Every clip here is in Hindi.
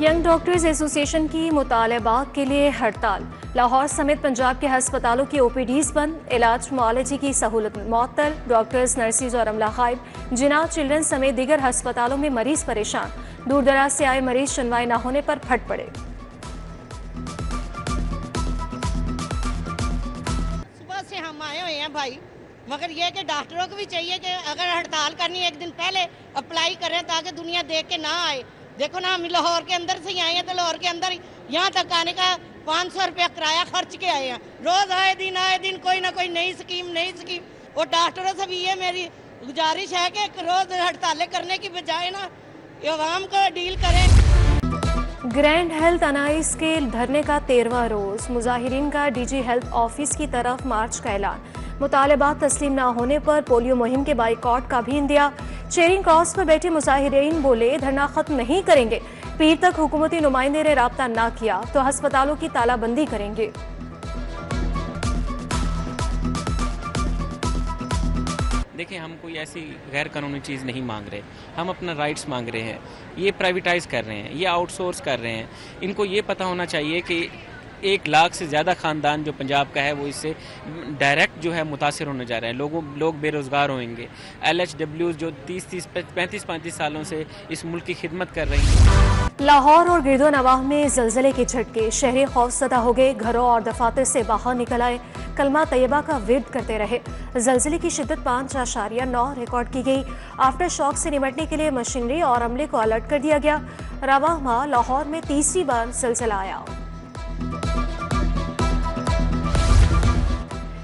यंग डॉक्टर्स एसोसिएशन की मुतालबात के लिए हड़ताल। लाहौर समेत पंजाब के हस्पतालों की ओपीडीज बंद, इलाज मुआलजे की सहूलत मुअत्तल, डॉक्टर्स, नर्सिस और अमला गायब। जिना चिल्ड्रन समेत दीगर हस्पतालों में मरीज परेशान। दूर दराज से आए मरीज सुनवाई न होने पर फट पड़े। सुबह से हम आए हुए हैं भाई, मगर ये कि डॉक्टरों को भी चाहिए कि अगर हड़ताल करनी एक दिन पहले अप्लाई करें ताकि दुनिया देख के ना आए। देखो ना, हम लाहौर के अंदर से ही आए हैं तो लाहौर के अंदर यहाँ तक आने का 500 रुपया किराया खर्च के आए हैं। रोज आए दिन कोई ना कोई नई स्कीम। और डॉक्टरों से भी ये मेरी गुजारिश है कि रोज हड़तालें करने की बजाय ना आवाम को डील करें। ग्रैंड हेल्थ अनाइस के धरने का 13वां रोज, मुजाहिरीन का डीजी हेल्थ ऑफिस की तरफ मार्च का ऐलान। मुतालबात तस्लीम न होने पर पोलियो मुहिम के बाइकॉट का भी इंदिया। चेरिंग क्रॉस पर बैठे मुजाहिरीन बोले, धरना खत्म नहीं करेंगे। पीर तक हुकूमती नुमाइंदे ने राब्ता ना किया तो अस्पतालों की तालाबंदी करेंगे। देखिए, हम कोई ऐसी गैर कानूनी चीज़ नहीं मांग रहे, हम अपना राइट्स मांग रहे हैं। ये प्राइवेटाइज कर रहे हैं, ये आउटसोर्स कर रहे हैं। इनको ये पता होना चाहिए कि 1 लाख से ज़्यादा ख़ानदान जो पंजाब का है वो इससे डायरेक्ट जो है मुतासिर होने जा रहे हैं। लोग बेरोज़गार होंगे। LHW जो 35 सालों से इस मुल्क की खिदमत कर रही हैं। लाहौर और गिरदो नवाह में ज़लज़ले के झटके, शहरी खौफज़दा हो गए, घरों और दफातर से बाहर निकल आए, कलमा तैयबा का विर्द करते रहे। ज़लज़ले की शिद्दत 5.9 रिकॉर्ड की गई। आफ्टर शॉक से निपटने के लिए मशीनरी और अमले को अलर्ट कर दिया गया। रवाह माह लाहौर में तीसरी बार ज़लज़ला आया।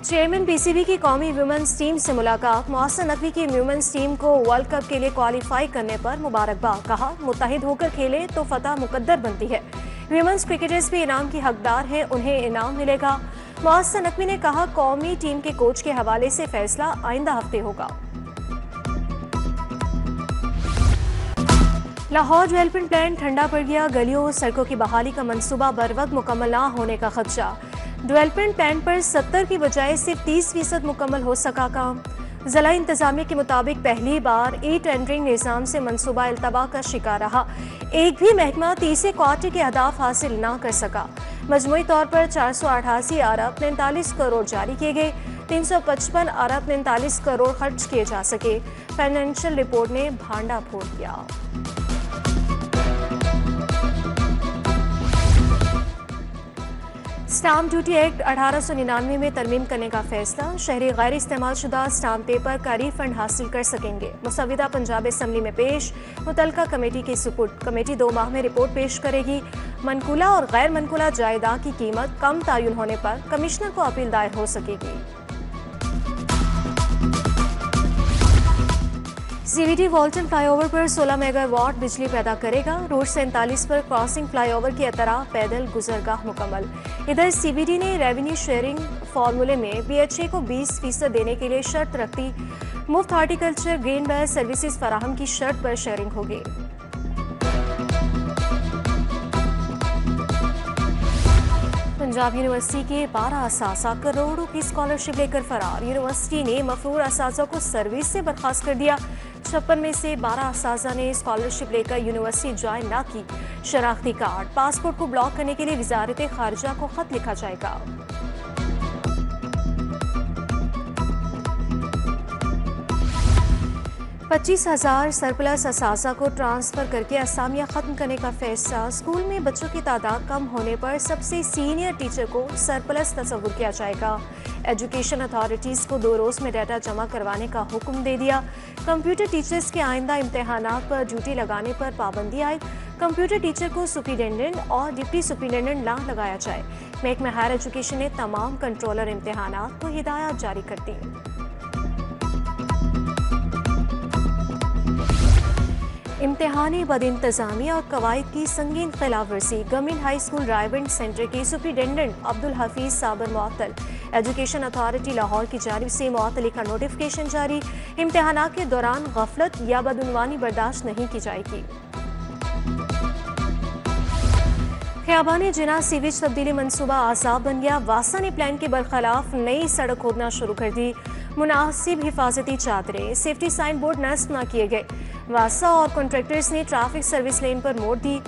चेयरमैन PCB की कौमी वुमेन्स टीम से मुलाकात। मोहसिन नकवी की वुमेन्स टीम को वर्ल्ड कप के लिए क्वालिफाई करने पर मुबारकबाद। कहा, मुत्तहिद होकर खेले तो फतह मुकद्दर बनती है। वुमेन्स क्रिकेटर्स भी इनाम की हकदार हैं, उन्हें इनाम मिलेगा। मोहसिन नकवी ने कहा, कौमी टीम के कोच के हवाले से फैसला आइंदा हफ्ते होगा। लाहौर डेवलपमेंट प्लान ठंडा पड़ गया। गलियों और सड़कों की बहाली का मंसूबा बर वक्त मुकम्मल न होने का खदशा। डेवलपमेंट प्लान पर 70 की बजाय सिर्फ 30% मुकम्मल हो सका काम। जिला इंतजामिया के मुताबिक पहली बार ई टेंडरिंग निज़ाम से मंसूबा इल्तबा का शिकार रहा। एक भी महकमा तीसरे क्वार्टर के अहदाफ हासिल ना कर सका। मजमूई तौर पर 488 अरब 49 करोड़ जारी किए गए। 355 अरब 49 करोड़ खर्च किए जा सके। फाइनेंशियल रिपोर्ट ने भांडा फोड़ दिया। स्टाम्प ड्यूटी एक्ट 1899 में तरमीम करने का फैसला। शहरी गैर इस्तेमाल शुदा स्टाम्प पेपर का रिफंड हासिल कर सकेंगे। मुसविदा पंजाब असम्बली में पेश। मुतलका कमेटी की सुपुर्द। कमेटी 2 माह में रिपोर्ट पेश करेगी। मनकुला और गैर मनकुला जायदाद की कीमत कम तायुन होने पर कमिश्नर को अपील दायर हो सकेगी। CVT वॉल्टन फ्लाईओवर पर 16 मेगावाट बिजली पैदा करेगा। रोड 47 पर क्रॉसिंग फ्लाईओवर की अतराफ पैदल गुजरगाह मुकम्मल। इधर CVT ने रेवेन्यू शेयरिंग फार्मूले में BHA को 20% देने के लिए शर्त रखती। मुफ्त हार्टिकल्चर ग्रीन बेल्ट सर्विसेज फराहम की शर्त पर शेयरिंग होगी। पंजाब यूनिवर्सिटी के 12 असासा करोड़ों की स्कॉलरशिप लेकर फरार। यूनिवर्सिटी ने मफरूर असासा को सर्विस से बर्खास्त कर दिया। 56 में से 12 असासा ने स्कॉलरशिप लेकर यूनिवर्सिटी ज्वाइन ना की। शनाख्ती कार्ड, पासपोर्ट को ब्लॉक करने के लिए वजारत खारजा को खत लिखा जाएगा। $25,000 सरप्लस असासा को ट्रांसफर करके असामियां खत्म करने का फैसला। स्कूल में बच्चों की तादाद कम होने पर सबसे सीनियर टीचर को सरप्लस तस्वुर किया जाएगा। एजुकेशन अथॉरिटीज़ को 2 रोज़ में डाटा जमा करवाने का हुक्म दे दिया। कंप्यूटर टीचर्स के आइंदा इम्तहानात पर ड्यूटी लगाने पर पाबंदी आई। कंप्यूटर टीचर को सुपरिटेंडेंट और डिप्टी सुपरिटेंडेंट ना लगाया जाए। महकमा हायर एजुकेशन ने तमाम कंट्रोलर इम्तहानात को हिदायत जारी कर दी। इम्तहानी बदइंतजामी और कवायद की संगीन खिलाफवर्जी। गवर्नमेंट हाई स्कूल रायबंद सेंटर के सुपरिटेंडेंट अब्दुल हफीज साबर मुअत्तल। एजुकेशन अथॉरिटी लाहौर की जानिब से मुअत्तली का नोटिफिकेशन जारी। इम्तहानात के दौरान गफलत या बदउनवानी बर्दाश्त नहीं की जाएगी। ख़ियाबान जिना सीवेज तब्दीली मनसूबा आज़ाब बन गया। वासा ने प्लान के बरखिलाफ नई सड़क खोदना शुरू कर दी। मुनासिब हिफाजती चादरें, सेफ्टी साइन बोर्ड नस्ब न किए गए। वासा और कॉन्ट्रैक्टर्स ने ट्रैफिक सर्विस लेन पर मोड़ दी।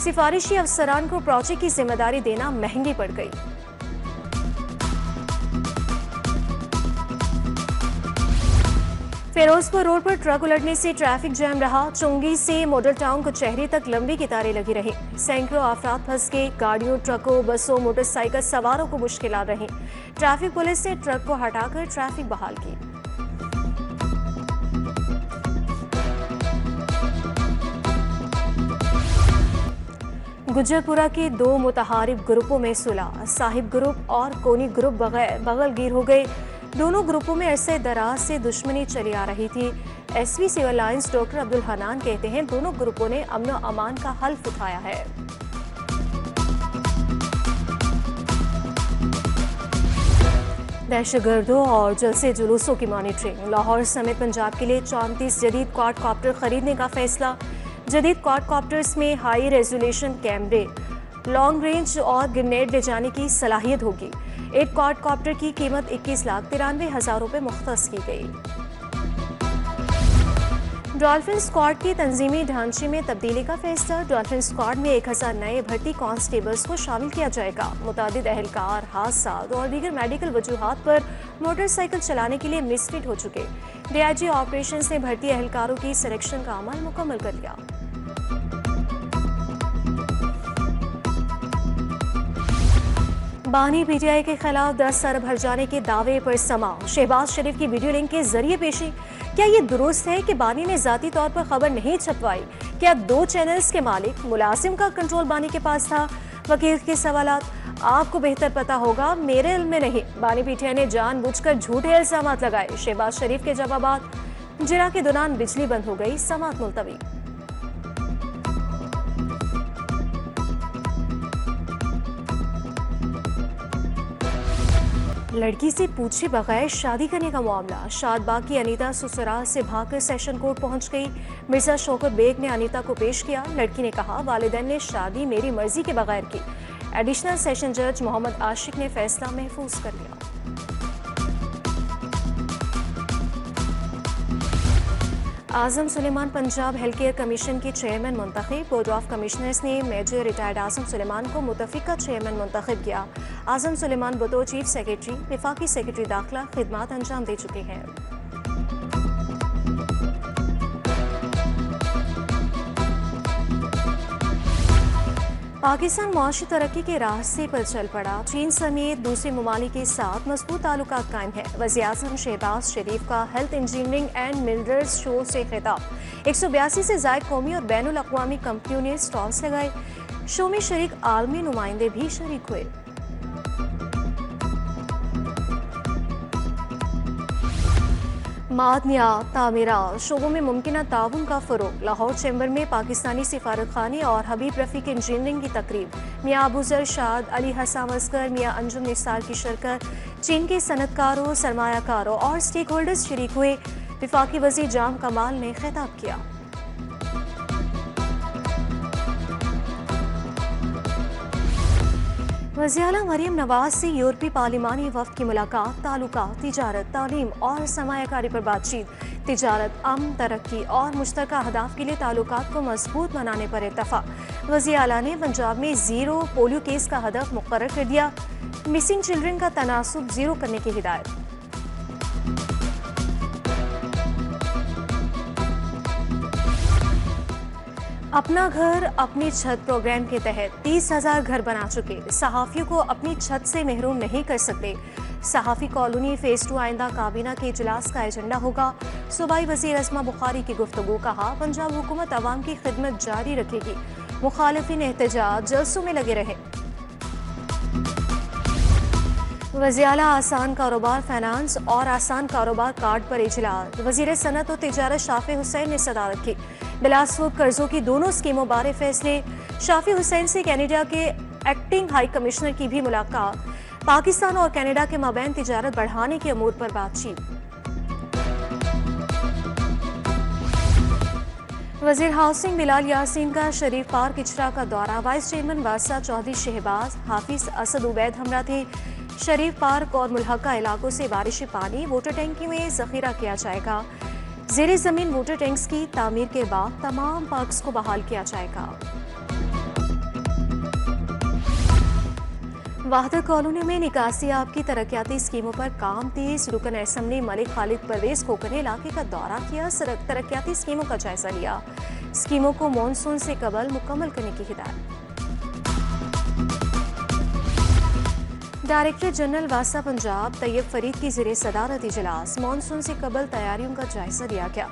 सिफारिशी अफसरान को प्रोजेक्ट की जिम्मेदारी देना महंगी पड़ गई। फिरोजपुर रोड पर ट्रक उलटने से ट्रैफिक जैम रहा। चुंगी से मॉडल टाउन कचहरी तक लंबी कतारें लगी रही। सैकड़ों अफराद फंस गए। गाड़ियों, ट्रकों, बसों, मोटरसाइकिल सवारों को मुश्किलात रही। ट्रैफिक पुलिस ने ट्रक को हटाकर ट्रैफिक बहाल की। गुजरपुरा के दो मुतहारिब ग्रुपों में सुलह। साहिब ग्रुप और कोनी ग्रुप बगलगीर हो गए। दोनों ग्रुपों में अरसे दराज से दुश्मनी चली आ रही थी। SV civil lines doctor Abdul Hanan कहते हैं दोनों ग्रुपों ने अमन व अमान का हल्फ उठाया है। दहशतगर्दों और जलसे जुलूसों की मॉनिटरिंग। लाहौर समेत पंजाब के लिए 34 जदीद क्वाडकॉप्टर खरीदने का फैसला। जदीद क्वाडकॉप्टर्स में हाई रेजोल्यूशन कैमरे, लॉन्ग रेंज और ग्रेनेड ले जाने की सलाहियत होगी। एक क्वाडकॉप्टर की कीमत 21,93,000 रुपये मुख्तस की गई। डॉल्फिन स्क्वाड की तंजीमी ढांचे में तब्दीली का फैसला। डॉल्फिन स्क्वाड में 1000 नए भर्ती कांस्टेबल्स को शामिल किया जाएगा। मुतादिद अहलकार हादसात और दीगर मेडिकल वजूहात पर मोटरसाइकिल चलाने के लिए मिसफिट हो चुके। डीआईजी ऑपरेशंस ने भर्ती अहलकारों की सिलेक्शन का अमल मुकम्मल कर लिया। बानी पीटीआई के खिलाफ 10 अरब हर जाने के दावे पर समा। शहबाज शरीफ की वीडियो लिंक के जरिए पेशी। क्या ये दुरुस्त है कि बानी ने जाती तौर पर खबर नहीं छपवाई? क्या 2 चैनल्स के मालिक मुलाजिम का कंट्रोल बानी के पास था? वकील के सवालात। आपको बेहतर पता होगा, मेरे इल्म में नहीं। बानी पीटीआई ने जानबूझकर झूठे इल्जामात लगाए। शहबाज शरीफ के जवाबात। जिला के दौरान बिजली बंद हो गई, समात मुलतवी। लड़की से पूछे बगैर शादी करने का मामला। शादबाग की अनीता ससुराल से भागकर सेशन कोर्ट पहुंच गई। मिर्जा शौकत बेग ने अनीता को पेश किया। लड़की ने कहा, वालिदैन ने शादी मेरी मर्जी के बगैर की। एडिशनल सेशन जज मोहम्मद आशिक ने फैसला महफूज कर लिया। Azam Suleman Punjab health care commission के चेयरमैन मुंतखब। बोर्ड ऑफ कमिश्नर्स ने मेजर रिटायर्ड आजम सुलेमान को मुतफिका चेयरमैन मुंतखब किया। आजम सुलेमान बतौर चीफ सेक्रेटरी विफाकी सेक्रेटरी दाखिला खिदमात अंजाम दे चुके हैं। पाकिस्तान मुआशी तरक्की के रास्ते पर चल पड़ा। चीन समेत दूसरे ममालिक के साथ मजबूत ताल्लुकात कायम है। वज़ीर-ए-आज़म शहबाज शरीफ का health engineering and minerals show से खिताब। 182 से ज़ायद कौमी और बैनुल अक़वामी कंपनियों ने स्टॉल्स लगाए। शो में शरीक आलमी नुमाइंदे भी शरीक हुए। मादनियात, तामीरात शोबों में मुमकिन ताउन का फ़रोग़। लाहौर चैम्बर में पाकिस्तानी सिफारतखाने और हबीब रफ़ीक इंजीनियरिंग की तकरीब। मियाँ अबूजर शाद, अली हसन असगर, मियाँ अंजुम निसार की शिरकत। चीन के सनतकारों, सरमायाकारों और स्टेक होल्डर्स शरीक हुए। विफाकी वज़ीर जाम कमाल ने खिताब किया। वज़ीर आला मरियम नवाज से यूरोपीय पार्लिमानी वफ़द की मुलाकात। ताल्लुकात, तिजारत, तालीम और सरमायाकारी पर बातचीत। तिजारत, अमन, तरक्की और मुश्तरका अहदाफ के लिए ताल्लुकात को मजबूत बनाने पर इत्तफ़ाक़। वज़ीर आला ने पंजाब में 0 पोलियो केस का हदफ मुक़र्रर कर दिया। मिसिंग चिल्ड्रन का तनासुब 0 करने की हिदायत। अपना घर अपनी छत प्रोग्राम के तहत 30,000 घर बना चुके सहाफ़ियों को अपनी छत से महरूम नहीं कर सकते। सहाफ़ी कॉलोनी फ़ेज़ 2 आइंदा काबीना के इजलास का एजेंडा होगा। सूबाई वज़ीर अस्मा बुखारी की गुफ्तगू। कहा, पंजाब हुकूमत आवाम की खिदमत जारी रखेगी। मुखालिफिन एहतजाज जलसों में लगे रहे। वज़ीर आला आसान कारोबार फाइनेंस और आसान कारोबार कार्ड पर इजलास। वज़ीर सनत और तिजारत शाफी हुसैन ने सदारत की। बिलासपुर कर्जों की दोनों स्कीमों बारे फैसले। शाफी हुसैन से कनाडा के एक्टिंग हाई कमिश्नर की भी मुलाकात। पाकिस्तान और कनाडा के माबैन तिजारत बढ़ाने के अमूर पर बातचीत। वज़ीर हाउसिंग बिलाल यासीन का शरीफ पार्क इचरा का दौरा। वाइस चेयरमैन बादशाह चौधरी शहबाज, हाफिज असद उबैद हमरा थे। शरीफ पार्क और मुल्हका इलाकों से बारिशी पानी वाटर टैंकी में जखीरा किया जाएगा। ज़ेरे ज़मीन वाटर टैंक्स की तामीर के बाद तमाम पार्क्स को बहाल किया जाएगा। वाहदत कॉलोनी में निकासी आब की तरक्याती स्कीमों पर काम तेज। रुकन असम्बली मलिक खालिद परवेज खोकर ने इलाके का दौरा किया, तरक्याती स्कीमों का जायजा लिया। स्कीमों को मानसून से कबल मुकम्मल करने की हिदायत। डायरेक्टर जनरल वासा पंजाब तैयब फरीद की ज़ेरे सदारत इजलास। मानसून से कबल तैयारियों का जायजा लिया गया।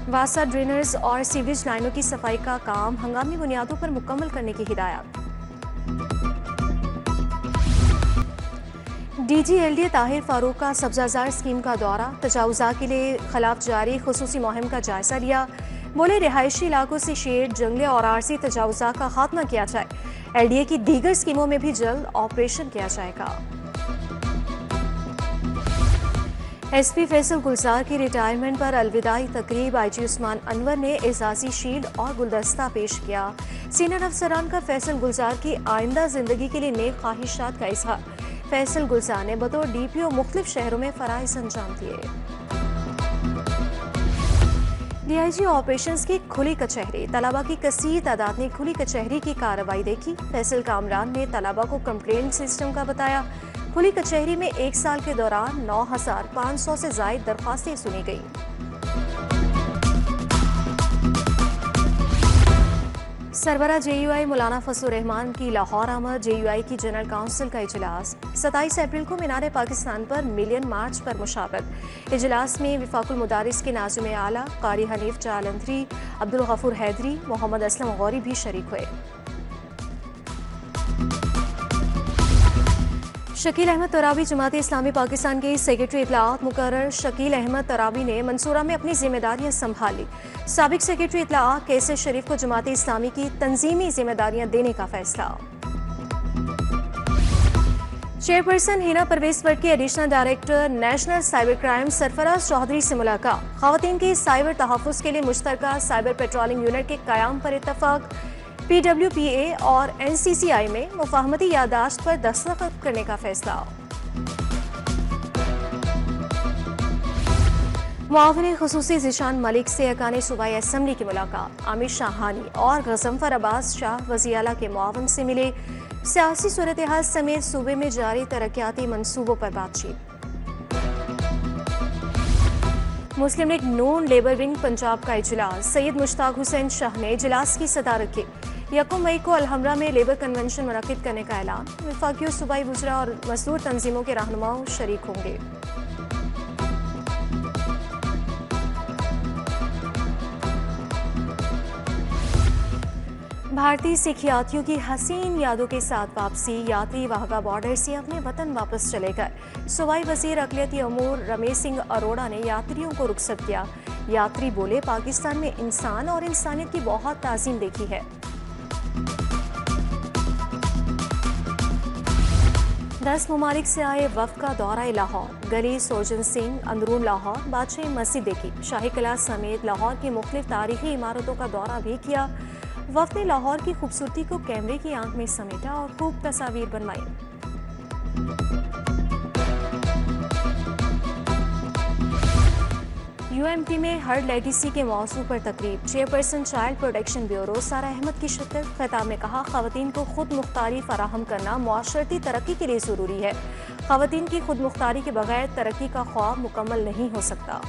वासा ड्रेनर्स और सीवरेज लाइनों की सफाई का काम हंगामी बुनियादों पर मुकम्मल करने की हिदायत। DGLDA ताहिर फारूक का सब्जाजार स्कीम का दौरा। तजावुज़ा के लिए खिलाफ जारी खुसूसी मुहिम का जायजा लिया। बोले रिहायशी इलाकों से शेड, जंगले और आरसी तजावुज़ा का खात्मा किया जाए। LDA की दीगर स्कीमों में भी जल्द ऑपरेशन किया जाएगा। SP फैसल गुलजार की रिटायरमेंट पर अलविदाई तकरीब। IG उस्मान अनवर ने एजाजी शील्ड और गुलदस्ता पेश किया। सीनियर अफसरान का फैसल गुलजार की आइंदा जिंदगी के लिए नेक ख्वाहिशात का इजहार। फैसल गुलजार ने बतौर DPO मुख्तलिफ शहरों में फराइज अंजाम दिए। DIG ऑपरेशंस की खुली कचहरी। तलबा की कसीर तादाद ने खुली कचहरी की कार्रवाई देखी। फैसल कामरान ने तलबा को कंप्लेंट सिस्टम का बताया। खुली कचहरी में एक साल के दौरान 9,500 से जायद दरख्वास्तें सुनी गई। सरबरा JUI मौलाना फजलुर रहमान की लाहौर आमद। JUI की जनरल काउंसिल का इजलास। 27 अप्रैल को मीनार पाकिस्तान पर मिलियन मार्च पर मुशावरत। इजलास में वफाकुल मुदारिस के नाज़िम आला कारी हनीफ जालंधरी, अब्दुल गफूर हैदरी, मोहम्मद असलम गौरी भी शरीक हुए। शकील अहमद तरावी जमात इस्लामी पाकिस्तान के सेक्रेटरी इत्तलाआत मुकर्रर। शकील अहमद तरावी ने मंसूरा में अपनी जिम्मेदारियां संभाली। साबिक सेक्रेटरी इत्तलाआत कैसर शरीफ को जमात इस्लामी की तंजीमी जिम्मेदारियां देने का फैसला। चेयरपर्सन हिना परवेज वर्क के additional director national cyber crime Sarfaraz Chaudhry से मुलाकात। खवातीन के साइबर तहफ़्फ़ुज़ के लिए मुश्तरका साइबर पेट्रोलिंग यूनिट के क़याम पर इत्तफ़ाक़। PWPA और NCCI में मुफ़ाहमती यादाश्त पर दस्तखत करने का फैसला। मुआविन खुसूसी ज़िशान मलिक से अरकान सूबाई असम्बली की मुलाकात। आमिर शाहानी और गज़नफ़र अब्बास शाह वज़ीर आला के मुआविन से मिले। सियासी सूरत हाल समेत सूबे में जारी तरक्याती मंसूबों पर बातचीत। मुस्लिम लीग नून लेबर विंग पंजाब का इजलास। सैयद मुश्ताक हुसैन शाह ने इजलास की सदारत की। 1 मई को अलहमरा में लेबर कन्वेंशन मुनक्किद करने का ऐलान। वफाकी सूबाई बुजरा और मजदूर तंजीमों के रहनुमाओं शरीक होंगे। भारतीय सिख यात्रियों की हसीन यादों के साथ वापसी। यात्री वाहगा बॉर्डर से अपने वतन वापस चले गए। सूबाई वजीर अक़लियती अमूर रमेश सिंह अरोड़ा ने यात्रियों को रुखसत किया। यात्री बोले, पाकिस्तान में इंसान और इंसानियत की बहुत ताज़ीम देखी है। 10 ममालिक से आए वफ़द का दौरा लाहौर। गली सोजन सिंह, अंदरून लाहौर, बादशाही मस्जिद देखी। शाही किला समेत लाहौर की मुख्तलिफ तारीखी इमारतों का दौरा भी किया। वफ़द ने लाहौर की खूबसूरती को कैमरे की आंख में समेटा और खूब तस्वीर बनवाई। UMT में हर्ड लेगेसी के मौजू पर तकरीब। चेयरपर्सन चाइल्ड प्रोटेक्शन ब्यूरो सारा अहमद की शिरकत। खिताब में कहा, ख़वातीन को खुद मुख्तारी फराहम करना मुआशरती तरक्की के लिए ज़रूरी है। ख़वातीन की खुद मुख्तारी के बगैर तरक्की का ख्वाब मुकम्मल नहीं हो सकता।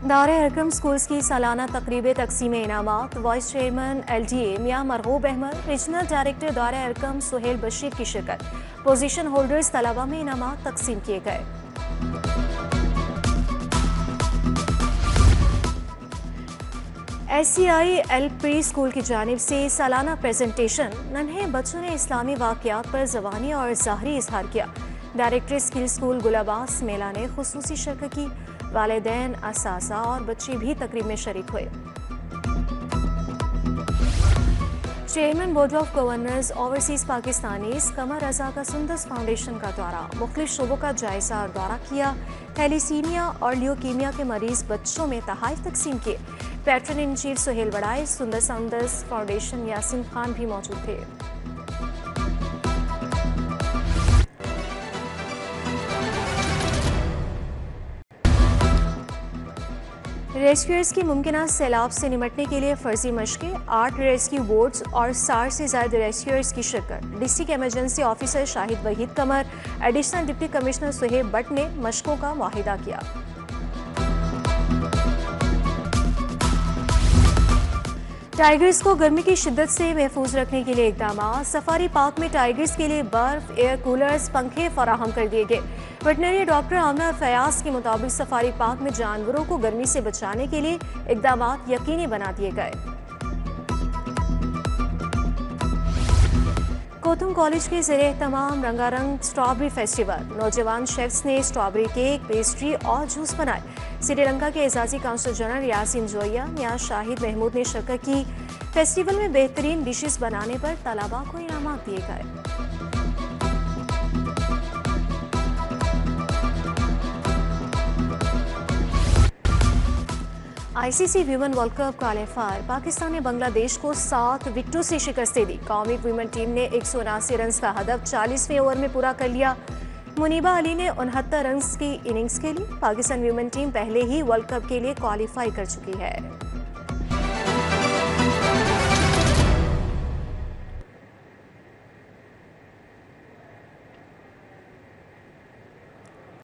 दारे अरकम स्कूल्स की सालाना तकरीब तकसीम इनामात। वाइस चेयरमैन LDA मियां मरगूब अहमद, रीजनल डायरेक्टर दारे अरकम सुहेल बशीर की शिरकत। पोजीशन होल्डर्स तलबा में इनामात तकसीम किए गए। SCI प्री स्कूल की जानिब से सालाना प्रेजेंटेशन। नन्हे बच्चों ने इस्लामी वाक़यात पर ज़बानी और ज़ाहरी इजहार किया। डायरेक्टर स्किल स्कूल गुलाबास मेला ने खुसूसी शिरकत की। वालिदैन, असासा और बच्चे भी तकरीब में शरीक हुए। Chairman board of governors overseas Pakistanis Qamar Raza का सुंदस फाउंडेशन का दौरा। मुख्तलिफ शोबों का जायजा और दौरा किया। थैलीसीमिया और ल्यूकीमिया के मरीज बच्चों में तोहफ़े तकसीम किए। पैट्रन इन चीफ सुहेल बड़ाई, सुंदस फाउंडेशन यासिन खान भी मौजूद थे। रेस्क्यूअर्स की मुमकिन सैलाब से निपटने के लिए फर्जी मशकें, 8 रेस्क्यू बोट्स और 60 से ज्यादा रेस्क्यूअर्स की शिरकत। District emergency officer Shahid Waheed Qamar, additional deputy commissioner Suhaib Bhatt ने मशकों का मुआहिदा किया। टाइगर्स को गर्मी की शिद्दत से महफूज रखने के लिए इकदाम। सफारी पार्क में टाइगर्स के लिए बर्फ, एयर कूलर्स, पंखे फराहम कर दिए गए। वेटनरी डॉक्टर आमना फयाज के मुताबिक सफारी पार्क में जानवरों को गर्मी से बचाने के लिए इकदाम यकीनी बना दिए गए। कोतुम कॉलेज के ज़रिए एहतमाम रंगारंग स्ट्रॉबेरी फेस्टिवल। नौजवान शेफ्स ने स्ट्रॉबेरी केक, पेस्ट्री और जूस बनाए। श्रीलंका के एजाजी काउंसिल जनरल यासिन जोया, मियां शाहिद महमूद ने शिरकत की। फेस्टिवल में बेहतरीन डिशेस बनाने पर तलबा को इनामात दिए गए। ICC women world cup qualifier. Pakistan ने बांग्लादेश को 7 विकेटों से शिकस्त दी। कौमी वीमेन टीम ने 179 रन का हदफ 40वें ओवर में पूरा कर लिया। मुनीबा अली ने 69 रन की इनिंग्स खेली। पाकिस्तान वीमेन टीम पहले ही वर्ल्ड कप के लिए क्वालिफाई कर चुकी है।